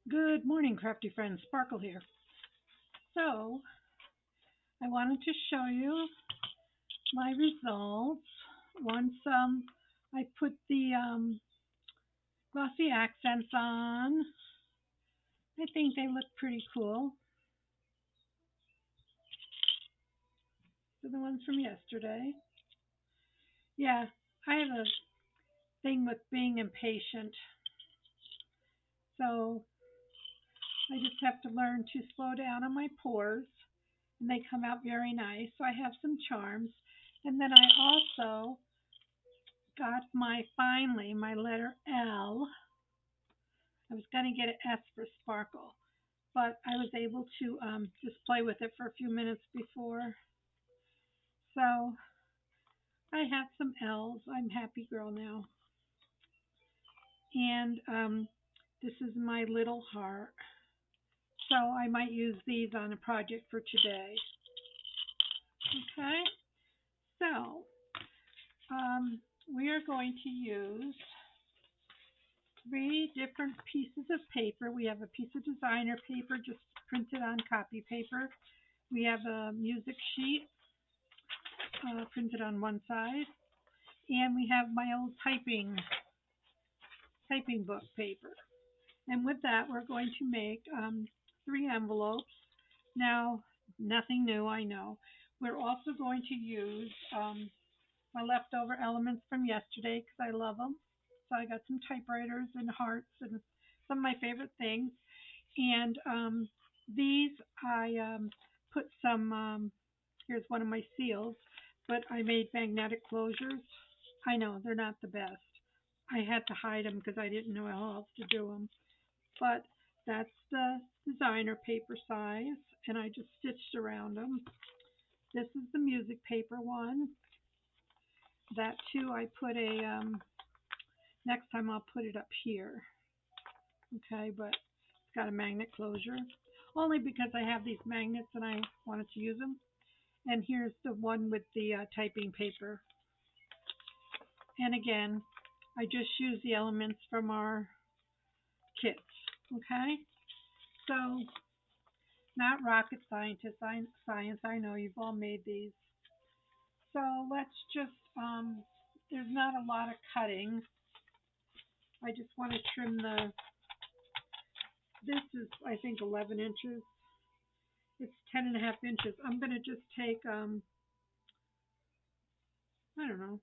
Good morning, crafty friends. Sparkle here. So, I wanted to show you my results. Once I put the glossy accents on, I think they look pretty cool. So the ones from yesterday. Yeah, I have a thing with being impatient. So I just have to learn to slow down on my pores, and they come out very nice. So I have some charms. And then I also got finally my letter L. I was going to get an S for sparkle, but I was able to just play with it for a few minutes before. So I have some L's. I'm a happy girl now. And this is my little heart. So I might use these on a project for today. Okay, so we are going to use three different pieces of paper. We have a piece of designer paper just printed on copy paper. We have a music sheet printed on one side, and we have my old typing book paper. And with that, we're going to make three envelopes. Now, nothing new, I know. We're also going to use my leftover elements from yesterday because I love them. So I got some typewriters and hearts and some of my favorite things. And these I put some, here's one of my seals, but I made magnetic closures. I know they're not the best. I had to hide them because I didn't know how else to do them. But that's the designer paper size, and I just stitched around them. This is the music paper one. That too, I put next time I'll put it up here. Okay, but it's got a magnet closure. Only because I have these magnets and I wanted to use them. And here's the one with the typing paper. And again, I just use the elements from our kits. Okay, so not rocket science. I know you've all made these. So let's just, there's not a lot of cutting. I just want to trim this is, I think, 11 inches. It's 10.5 inches. I'm going to just take, I don't know,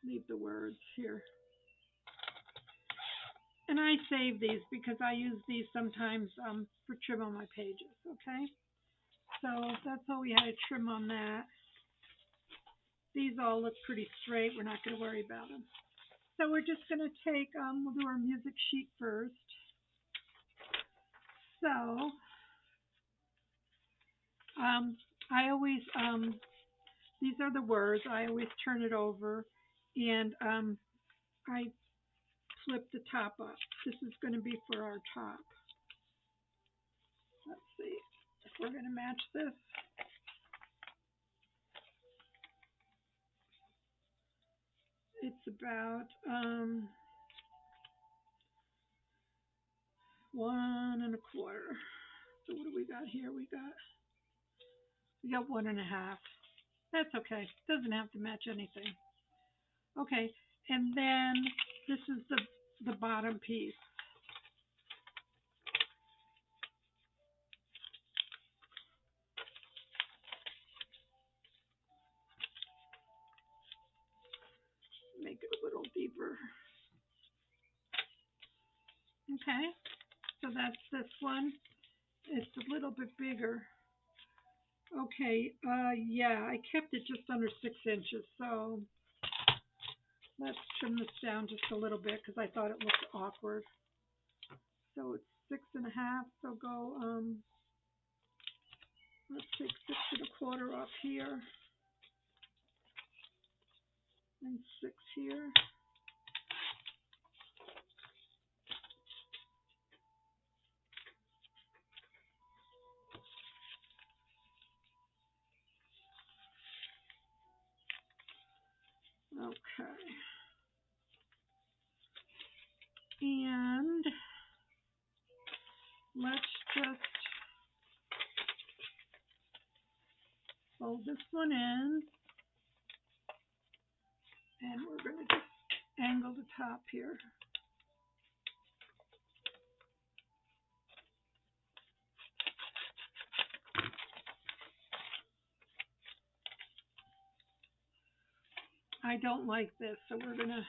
leave the words here. And I save these because I use these sometimes for trim on my pages, okay? So that's all we had to trim on that. These all look pretty straight. We're not going to worry about them. So we're just going to take, we'll do our music sheet first. So I always, these are the words. I always turn it over and I flip the top up. This is going to be for our top. Let's see if we're going to match this. It's about 1.25. So what do we got here? We got 1.5. That's okay. Doesn't have to match anything. Okay, and then this is the bottom piece. Make it a little deeper. Okay, so that's this one. It's a little bit bigger. Okay, yeah, I kept it just under 6 inches, so let's trim this down just a little bit because I thought it looked awkward. So it's 6.5, so go, let's take 6.25 off here, and 6 here. Okay. And this one in, and we're going to just angle the top here. I don't like this, so we're going to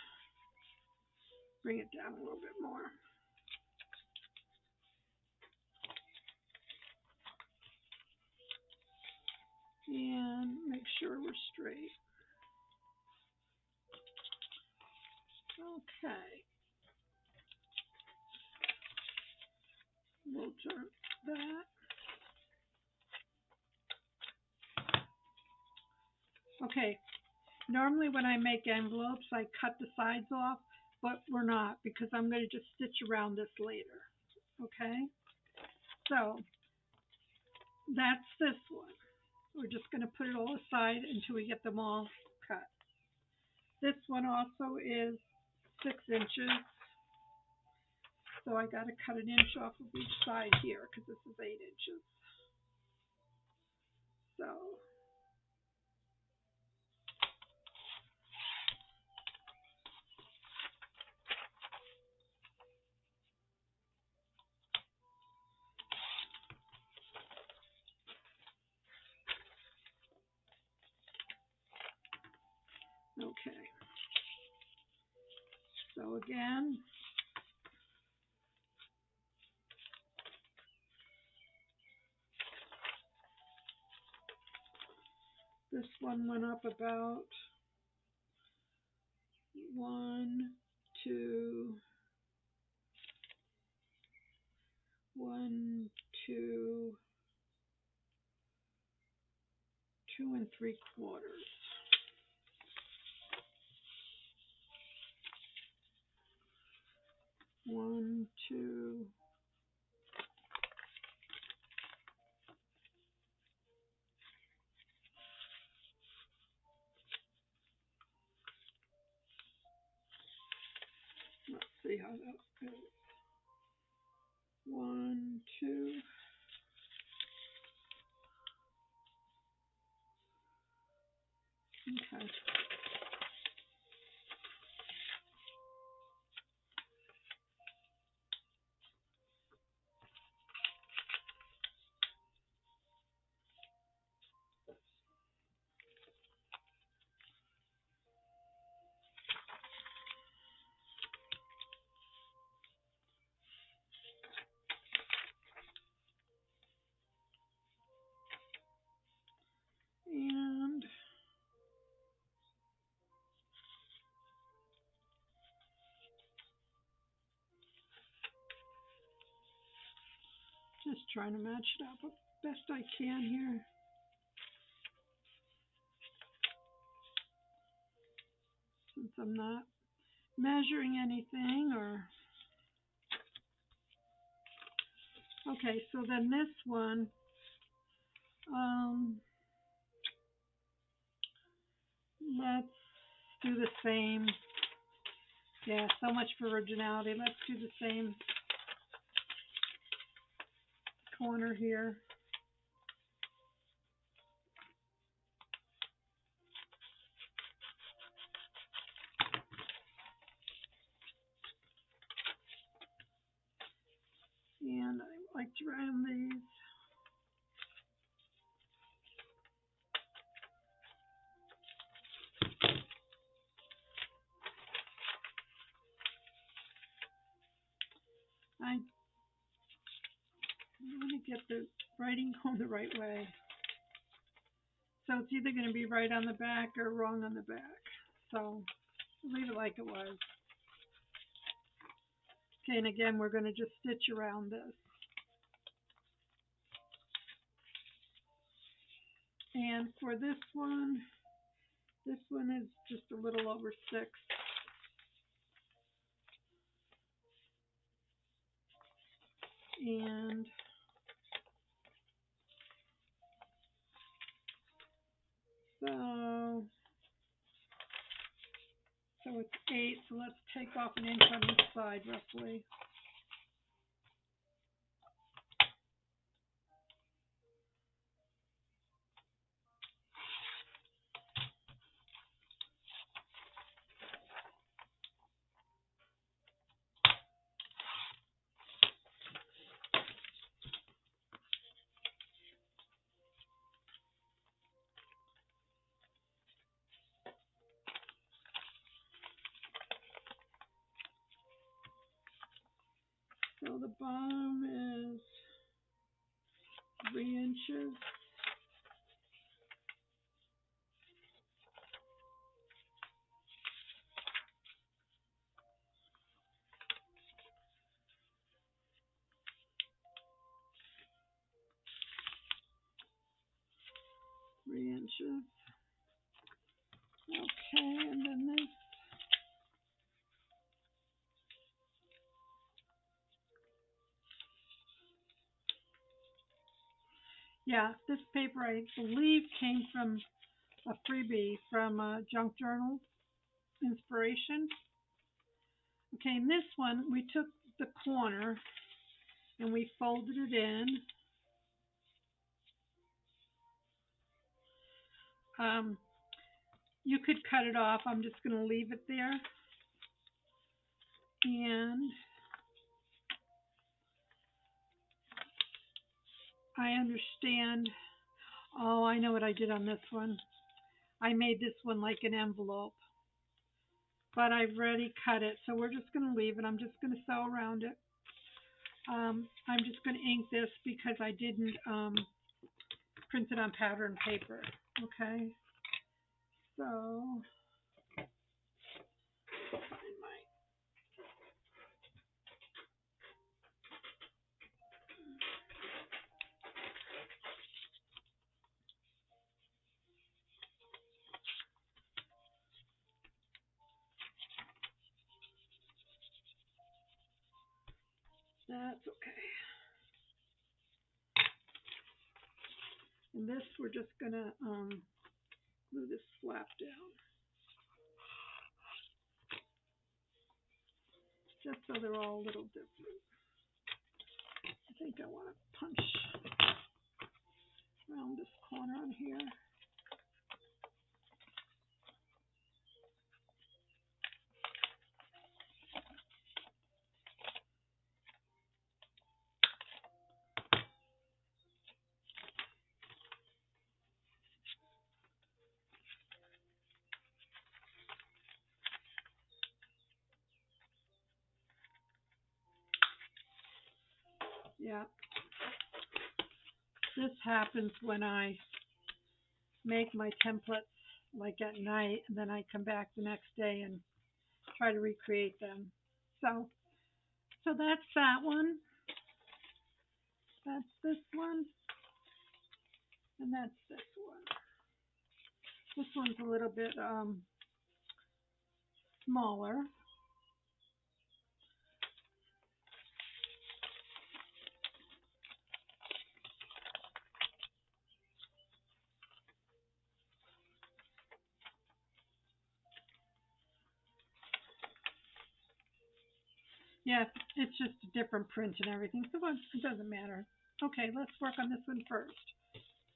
bring it down a little bit more. And make sure we're straight. Okay. We'll turn that. Okay. Normally when I make envelopes, I cut the sides off, but we're not because I'm going to just stitch around this later. Okay? So that's this one. We're just going to put it all aside until we get them all cut. This one also is 6 inches. So I got to cut an inch off of each side here because this is 8 inches. So okay. So again, this one went up about 1, 2, 1, 2, 2 3/4. 1, 2. Let's see how that goes. 1, 2. Okay. And just trying to match it up as best I can here. Since I'm not measuring anything or... Okay, so then this one, let's do the same. Yeah, so much for originality. Let's do the same corner here. And I like to round these. I want to get the writing going the right way. So it's either going to be right on the back or wrong on the back. So leave it like it was. Okay, and again, we're going to just stitch around this. And for this one is just a little over 6. And so it's 8, so let's take off an inch on each side roughly. So the bottom is 3 inches. Okay, and then this. Yeah, this paper I believe came from a freebie from Junk Journal Inspiration. Okay, in this one we took the corner and we folded it in. Um, you could cut it off. I'm just going to leave it there. And I understand. Oh, I know what I did on this one. I made this one like an envelope, but I've already cut it, so we're just going to leave it. I'm just going to sew around it. I'm just going to ink this because I didn't print it on pattern paper. Okay, so find my. That's okay. And this we're just gonna glue this flap down, just so they're all a little different. I think I want to punch around this corner on here. Yeah, this happens when I make my templates like at night, and then I come back the next day and try to recreate them. So that's that one. That's this one, and that's this one. This one's a little bit smaller. Yeah, it's just a different print and everything, so it doesn't matter. Okay, let's work on this one first.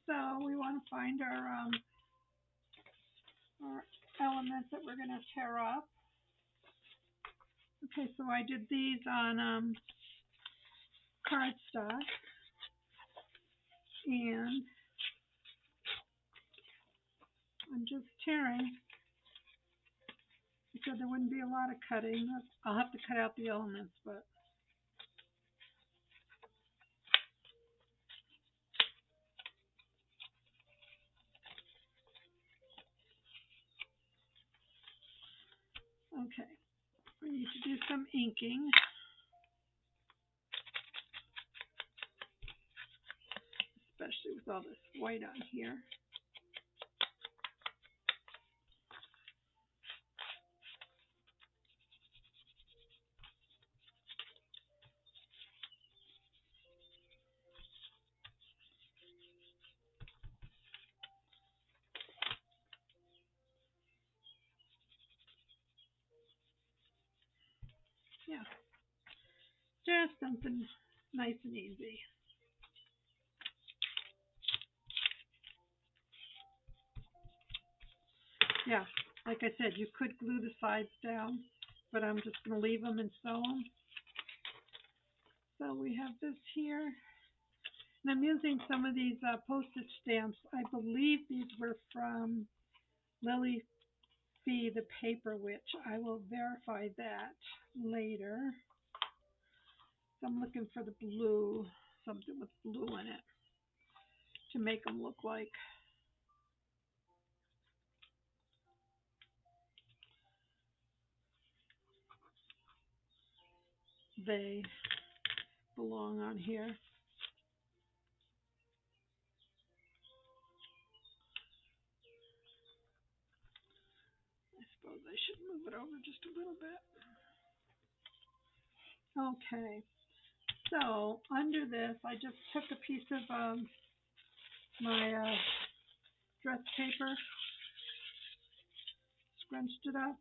So we want to find our elements that we're going to tear up. Okay, so I did these on cardstock, and I'm just tearing because there wouldn't be a lot of cutting. I'll have to cut out the elements, but okay. We need to do some inking, especially with all this white on here. Yeah, just something nice and easy. Yeah, like I said, you could glue the sides down, but I'm just going to leave them and sew them. So we have this here. And I'm using some of these postage stamps. I believe these were from Lily Fee, the Paper Witch. I will verify that later. So I'm looking for the blue, something with blue in it to make them look like they belong on here. I suppose I should move it over just a little bit. Okay, so under this, I just took a piece of my dress paper, scrunched it up.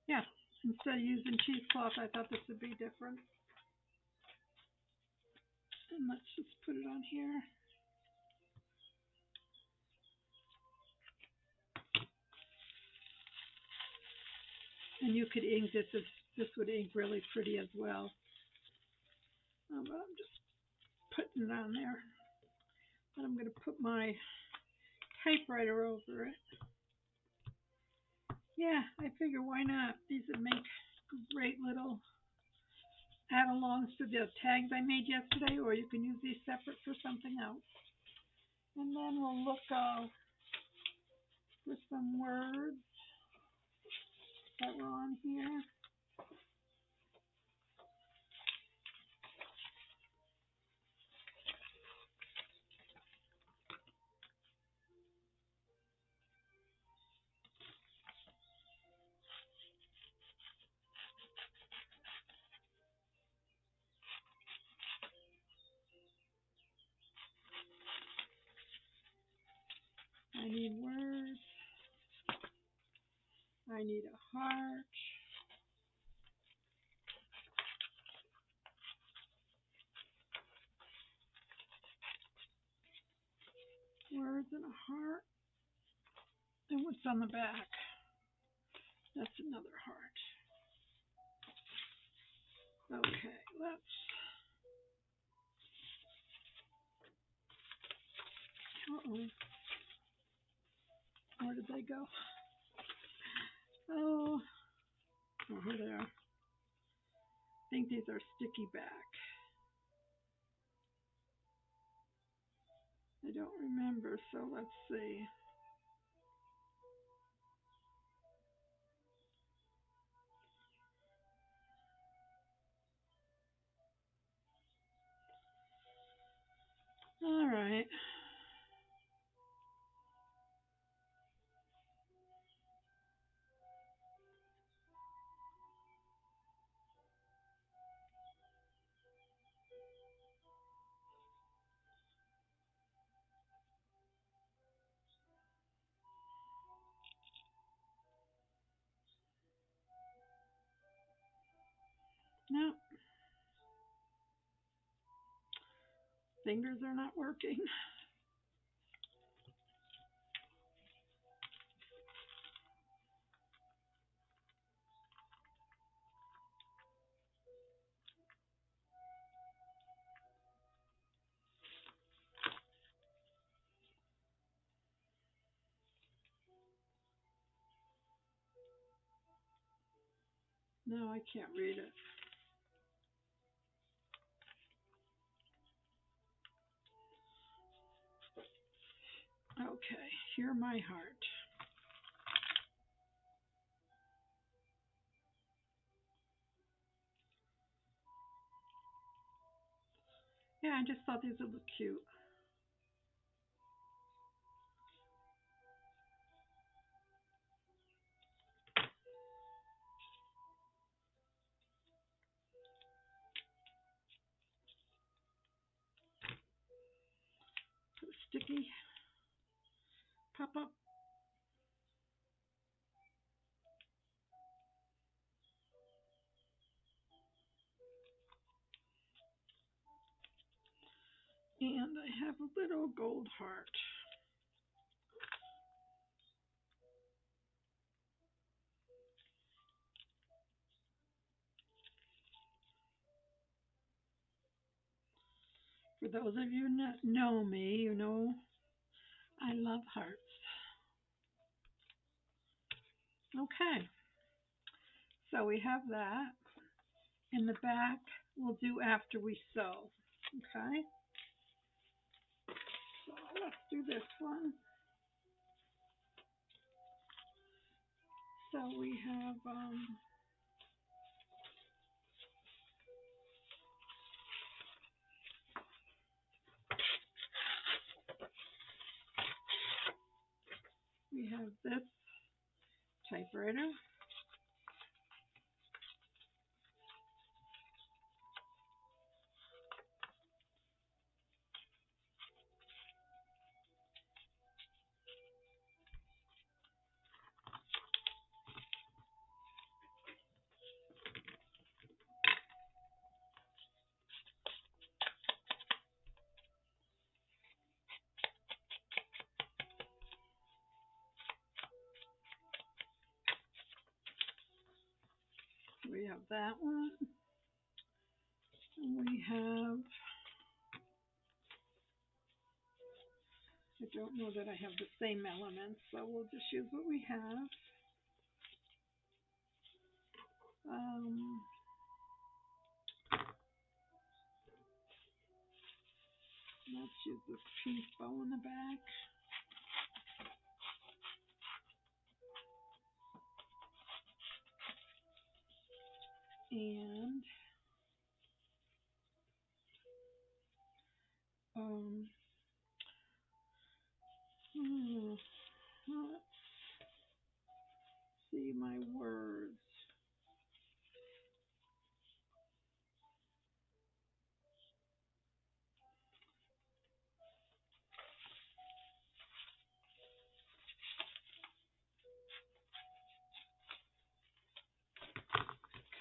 Yeah, instead of using cheesecloth, I thought this would be different. And let's just put it on here. And you could ink this if this would ink really pretty as well. But I'm just putting it on there. And I'm going to put my typewriter over it. Yeah, I figure why not? These would make great little add-alongs to the tags I made yesterday, or you can use these separate for something else. And then we'll look for some words that were on here. I need words. I need a heart. Words and a heart. And what's on the back? That's another heart. Okay, let's. Uh-oh. Where did they go? Oh, here they are. I think these are sticky back. I don't remember, so let's see. All right. No, fingers are not working. No, I can't read it. Okay, hear my heart. Yeah, I just thought these would look cute. Put a sticky pop up. And I have a little gold heart. For those of you that know me, you know I love hearts. Okay, so we have that. and the back we'll do after we sew. Okay, so let's do this one. So we have this typewriter. We have that one. And we have, I don't know that I have the same elements, so we'll just use what we have. Let's use this pink bow in the back. And let's see my words.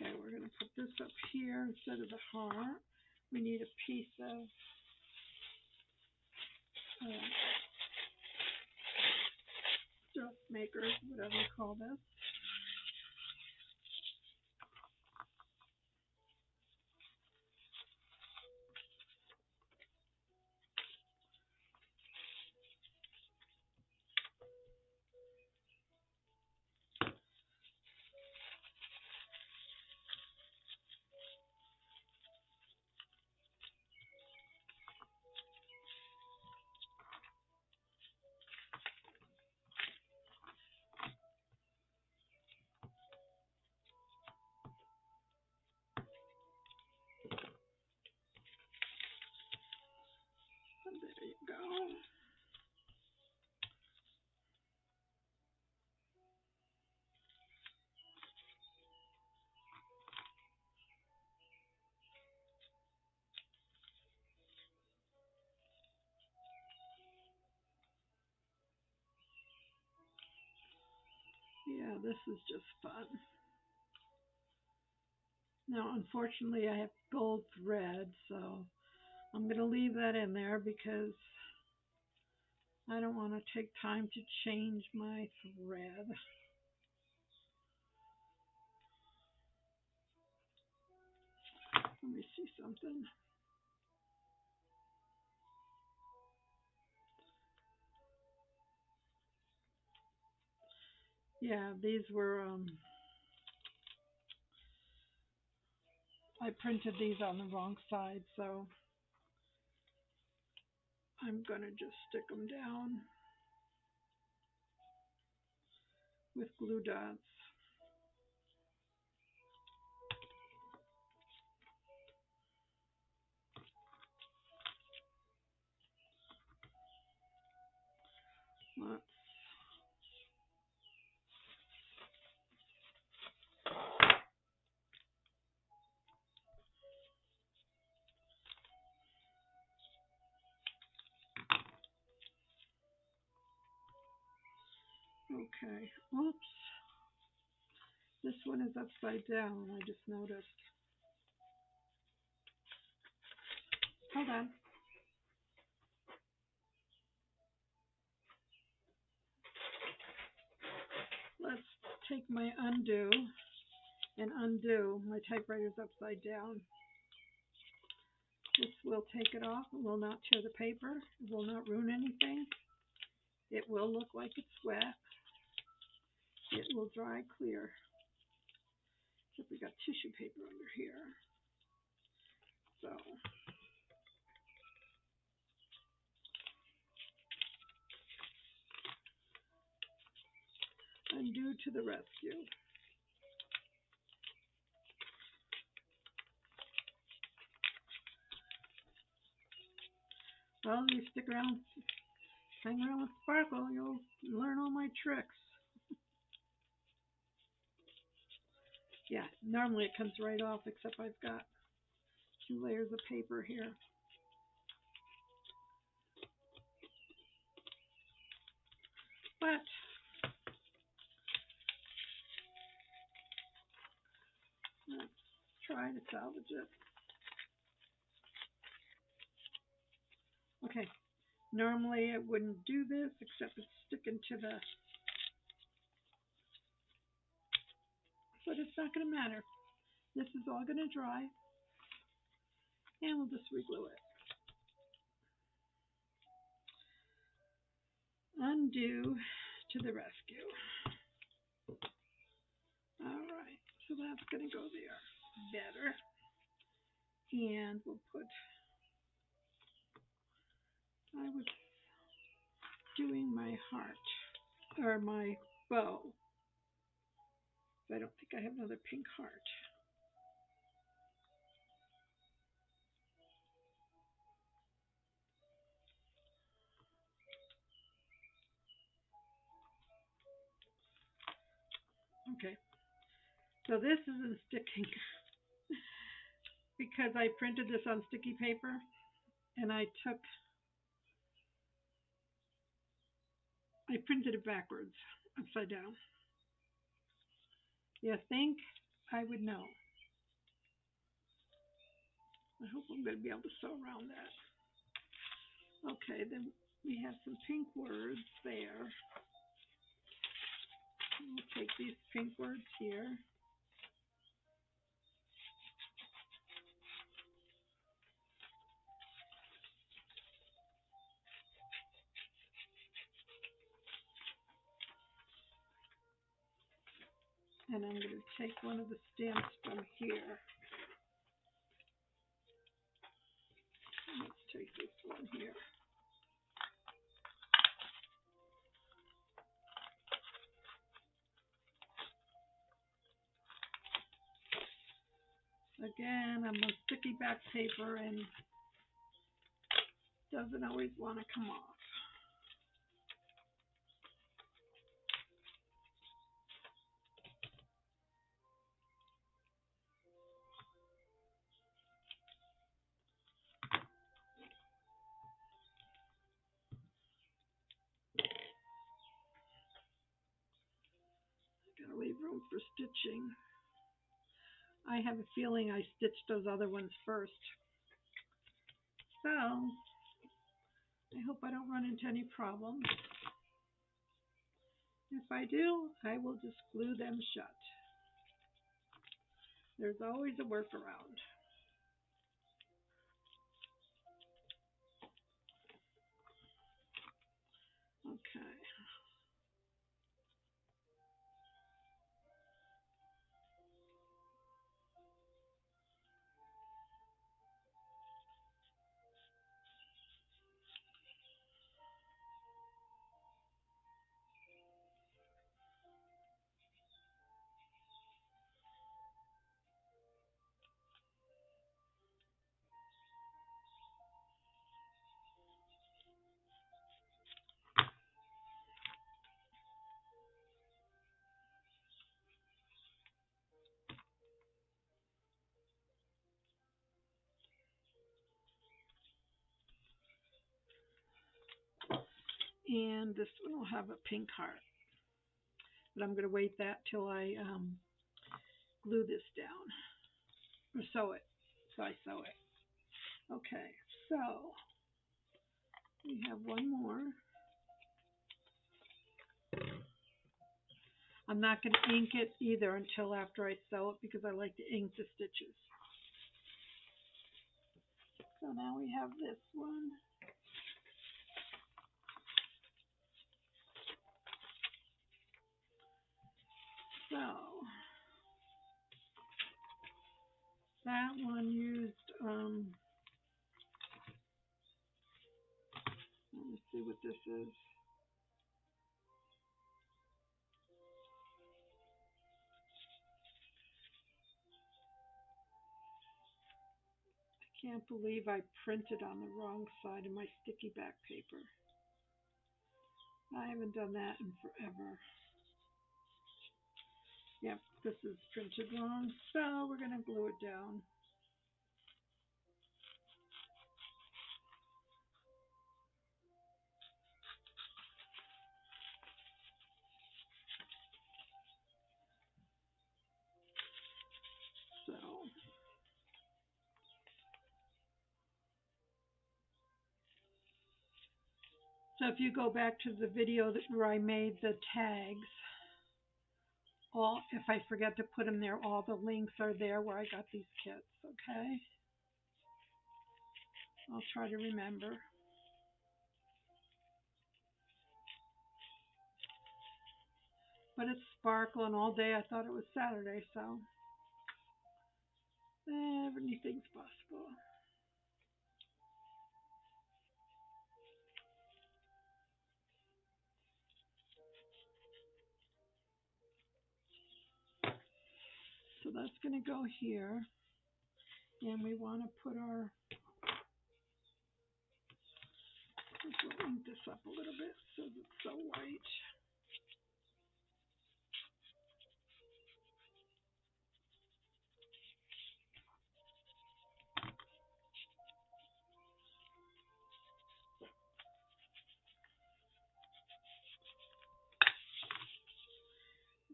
Okay, we're going to put this up here instead of the heart. We need a piece of dressmaker, whatever you call this. And there you go. Yeah, this is just fun. Now, unfortunately, I have gold thread, so I'm going to leave that in there because I don't want to take time to change my thread. Let me see something. Yeah, these were, I printed these on the wrong side, so I'm going to just stick them down with glue dots. Let's Okay, oops. This one is upside down, I just noticed. Hold on. Let's take my undo and undo. My typewriter's upside down. This will take it off. It will not tear the paper. It will not ruin anything. It will look like it's wet. It will dry clear. Except we got tissue paper under here. So undo to the rescue. Well, you stick around, hang around with Sparkle, you'll learn all my tricks. Yeah, normally it comes right off, except I've got 2 layers of paper here. But let's try to salvage it. Okay, normally it wouldn't do this, except it's sticking to the, but it's not going to matter. This is all going to dry, and we'll just reglue it. Undo to the rescue. All right, so that's going to go there. Better. And we'll put, I was doing my heart, or my bow. I don't think I have another pink heart. Okay, so this isn't sticking because I printed this on sticky paper and I printed it backwards, upside down. You think I would know. I hope I'm going to be able to sew around that. Okay, then we have some pink words there. We'll take these pink words here. And I'm going to take one of the stamps from here. Let's take this one here. Again, I'm on sticky back paper and doesn't always want to come off. Gotta leave room for stitching. I have a feeling I stitched those other ones first. So, I hope I don't run into any problems. If I do, I will just glue them shut. There's always a workaround. Okay. And this one will have a pink heart. But I'm going to wait that till I glue this down. Or sew it. So I sew it. Okay, so we have one more. I'm not going to ink it either until after I sew it because I like to ink the stitches. So now we have this one. So that one used, let me see what this is. I can't believe I printed on the wrong side of my sticky back paper. I haven't done that in forever. Yep, this is printed wrong, so we're going to glue it down. So if you go back to the video where I made the tags, if I forget to put them there, all the links are there where I got these kits, okay? I'll try to remember. But it's sparkling all day. I thought it was Saturday, so anything's possible. So that's going to go here. And we want to put our, we'll ink this up a little bit so it's so white.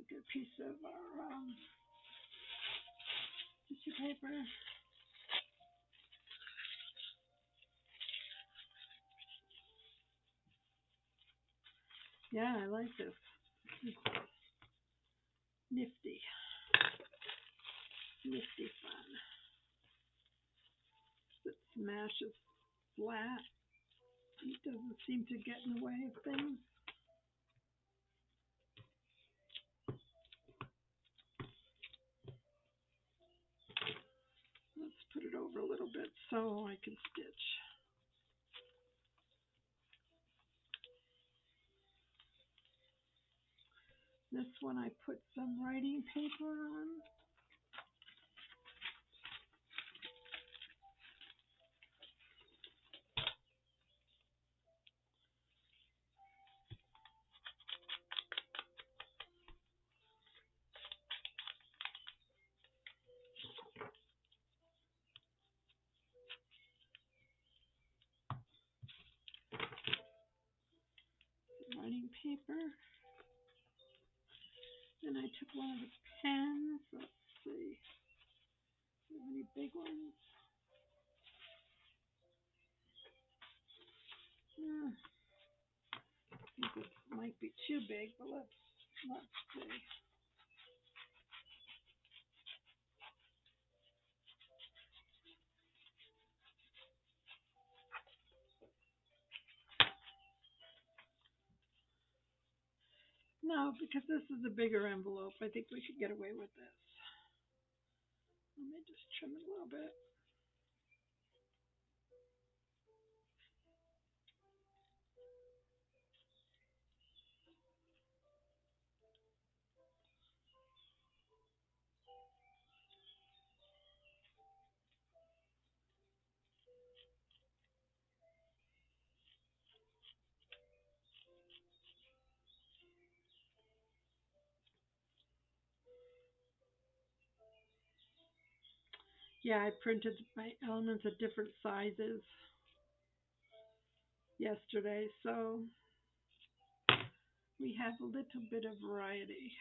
Get a piece of our tissue paper. Yeah, I like this. It's nifty. Nifty fun. It smashes flat. It doesn't seem to get in the way of things. Let's put it over a little bit so I can stitch. This one I put some writing paper on. Writing paper. Then I took one of the pens. Let's see. Do you have any big ones? I think it might be too big, but let's see. No, because this is a bigger envelope. I think we could get away with this. Let me just trim it a little bit. Yeah, I printed my elements at different sizes yesterday, so we have a little bit of variety.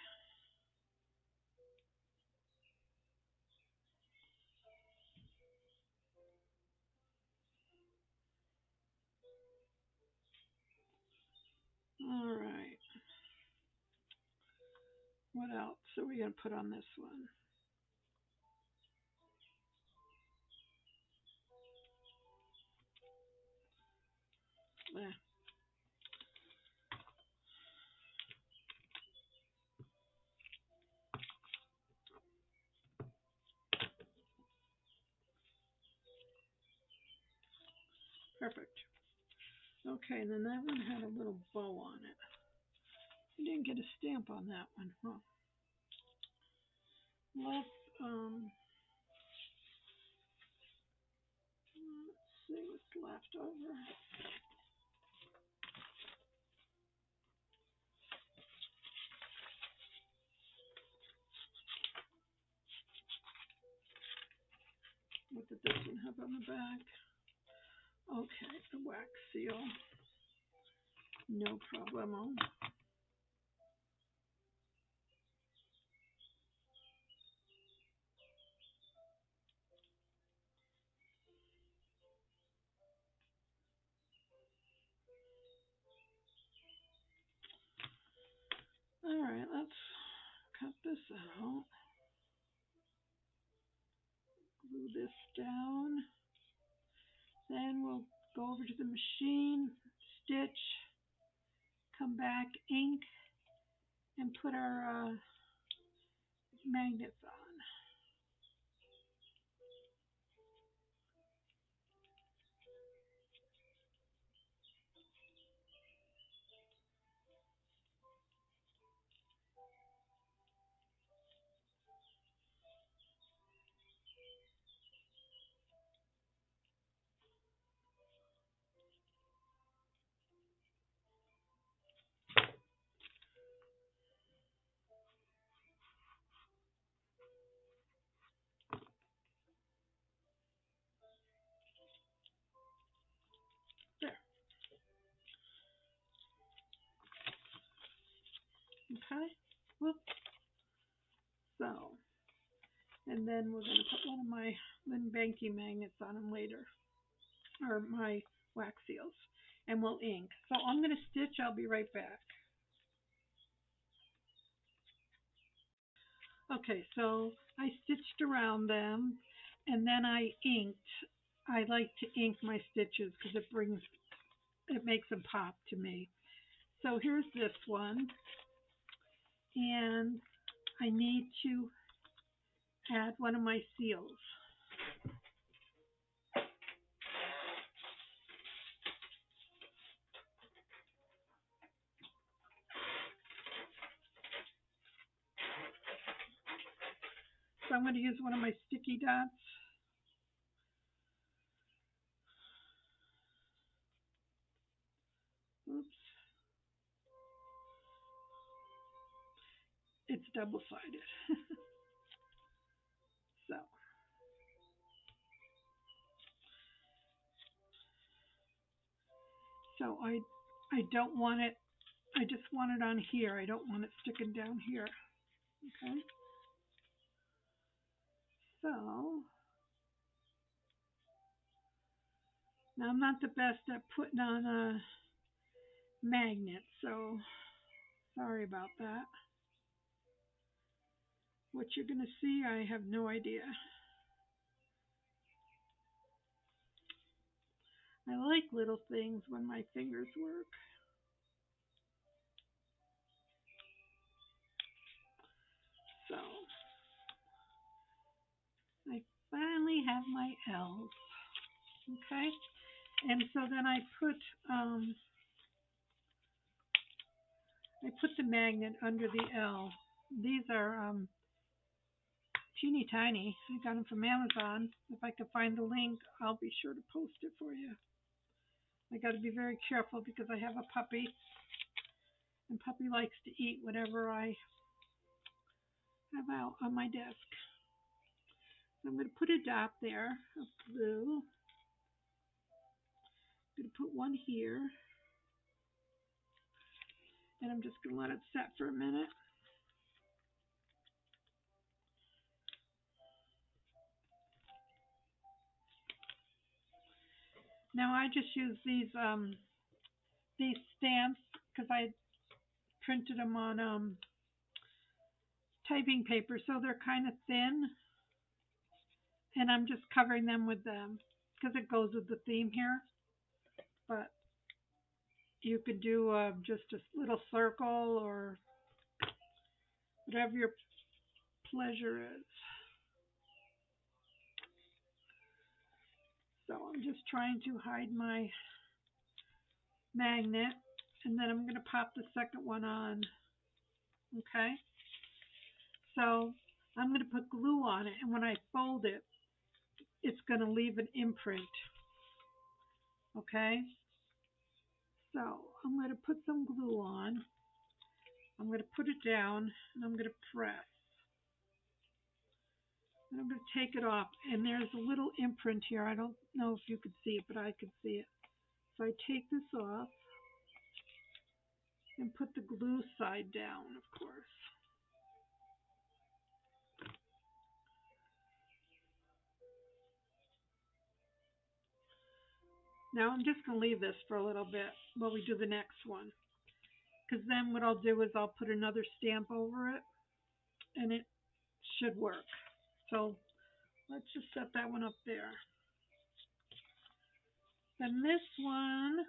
All right. What else are we going to put on this one? Eh. Perfect. Okay, and then that one had a little bow on it. I didn't get a stamp on that one, huh? Let's let's see what's left over. What did this one have on the back? Okay, the wax seal. No problemo. All right, let's cut this out. Glue this down. Then we'll go over to the machine, stitch, come back, ink, and put our magnets on. There. Okay. Whoops. So, and then we're going to put one of my Lynn Banky magnets on them later, or my wax seals, and we'll ink. So I'm going to stitch. I'll be right back. Okay, so I stitched around them, and then I inked. I like to ink my stitches because it makes them pop to me. So here's this one, and I need to add one of my seals. So I'm going to use one of my sticky dots. Oops. It's double-sided. So. So I don't want it, I just want it on here. I don't want it sticking down here. Okay. So now I'm not the best at putting on a magnet, so sorry about that. What you're going to see, I have no idea. I like little things when my fingers work. So I finally have my L's. Okay. And so then I put the magnet under the L. These are teeny tiny. I got them from Amazon. If I can find the link, I'll be sure to post it for you. I got to be very careful because I have a puppy, and puppy likes to eat whatever I have out on my desk. So I'm going to put a dot there of blue. I'm going to put one here, and I'm just going to let it set for a minute. Now I just use these stamps because I printed them on typing paper, so they're kind of thin, and I'm just covering them with them because it goes with the theme here. But you could do just a little circle or whatever your pleasure is. So I'm I'm just trying to hide my magnet, and then I'm going to pop the second one on. Okay, so I'm going to put glue on it, and when I fold it, it's going to leave an imprint. Okay, so I'm going to put some glue on. I'm going to put it down, and I'm going to press. And I'm going to take it off, and there's a little imprint here. I don't know if you could see it, but I could see it. So I take this off and put the glue side down, of course. Now I'm just going to leave this for a little bit while we do the next one. Because then what I'll do is I'll put another stamp over it, and it should work. So let's just set that one up there. Then this one,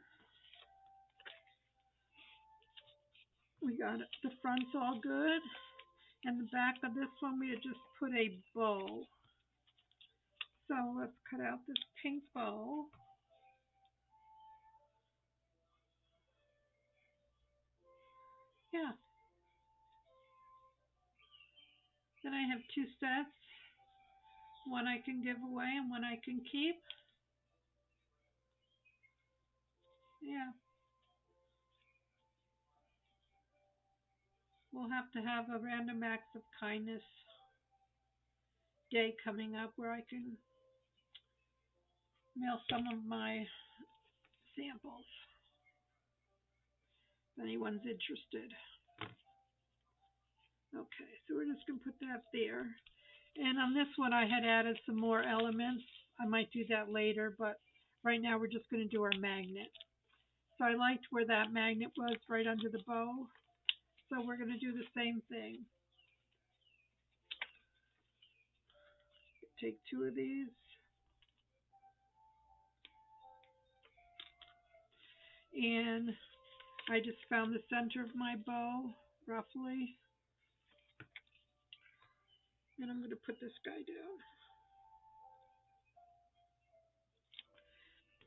we got it. The front's all good. And the back of this one, we had just put a bow. So let's cut out this pink bow. Yeah. Then I have two sets. One I can give away and one I can keep. Yeah. We'll have to have a random acts of kindness day coming up where I can mail some of my samples if anyone's interested. Okay, so we're just going to put that there. And on this one, I had added some more elements. I might do that later, but right now we're just going to do our magnet. So I liked where that magnet was right under the bow. So we're going to do the same thing. Take two of these. And I just found the center of my bow, roughly. And I'm going to put this guy down.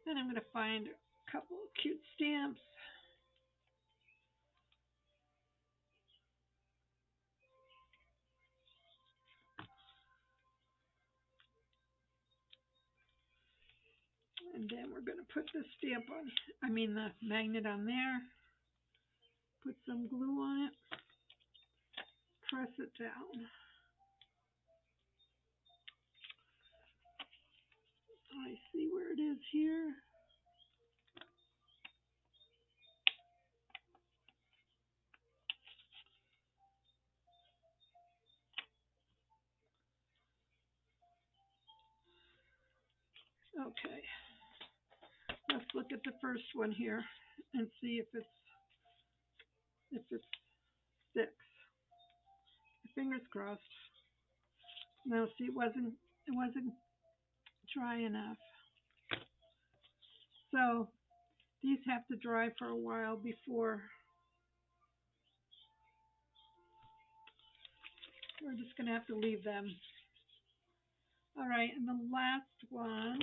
Then I'm going to find a couple of cute stamps. And then we're going to put the stamp on, the magnet on there. Put some glue on it. Press it down. I see where it is here. Okay. Let's look at the first one here and see if it sticks. Fingers crossed. No, see, it wasn't dry enough. So these have to dry for a while before we're just going to have to leave them. All right, and the last one,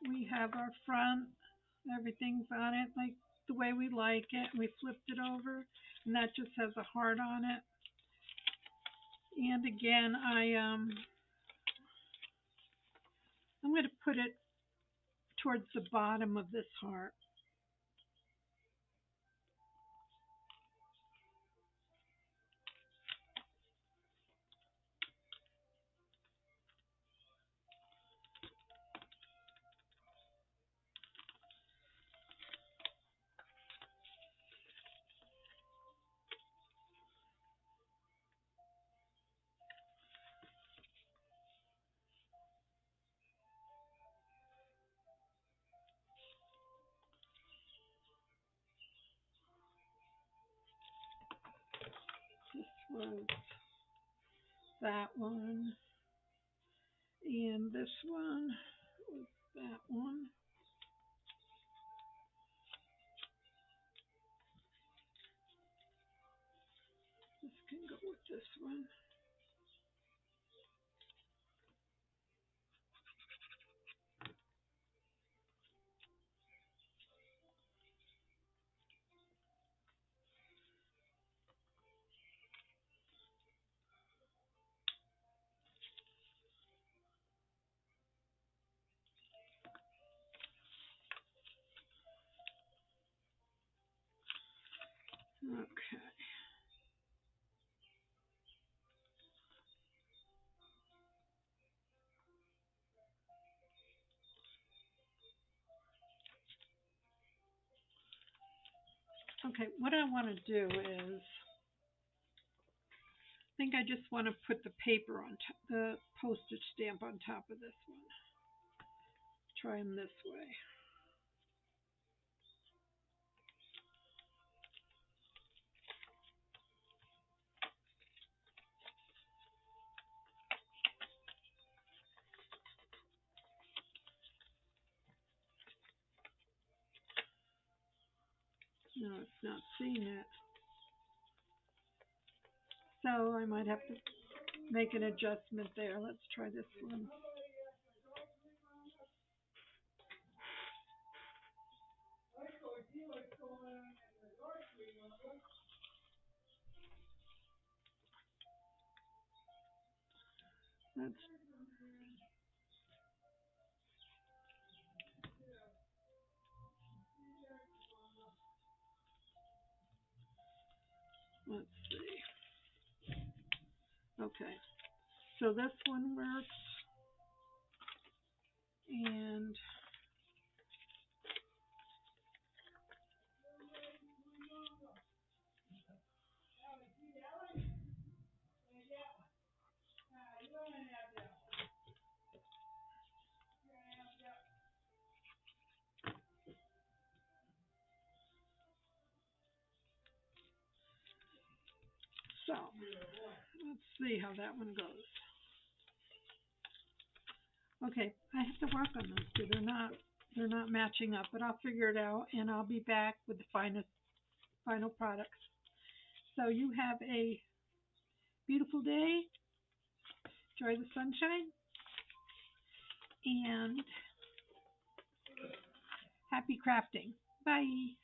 we have our front. Everything's on it like the way we like it. We flipped it over, and that just has a heart on it. And again, I'm going to put it towards the bottom of this heart. This was that one, and this one was that one. This can go with this one. Okay, what I want to do is, I think I just want to put the paper on top, the postage stamp on top of this one. Try them this way. No, it's not seeing it. So I might have to make an adjustment there. Let's try this one. Let's let's see. Okay, so this one works, and so let's see how that one goes. Okay, I have to work on those two. They're not matching up, but I'll figure it out, and I'll be back with the final products. So you have a beautiful day. Enjoy the sunshine, and happy crafting. Bye.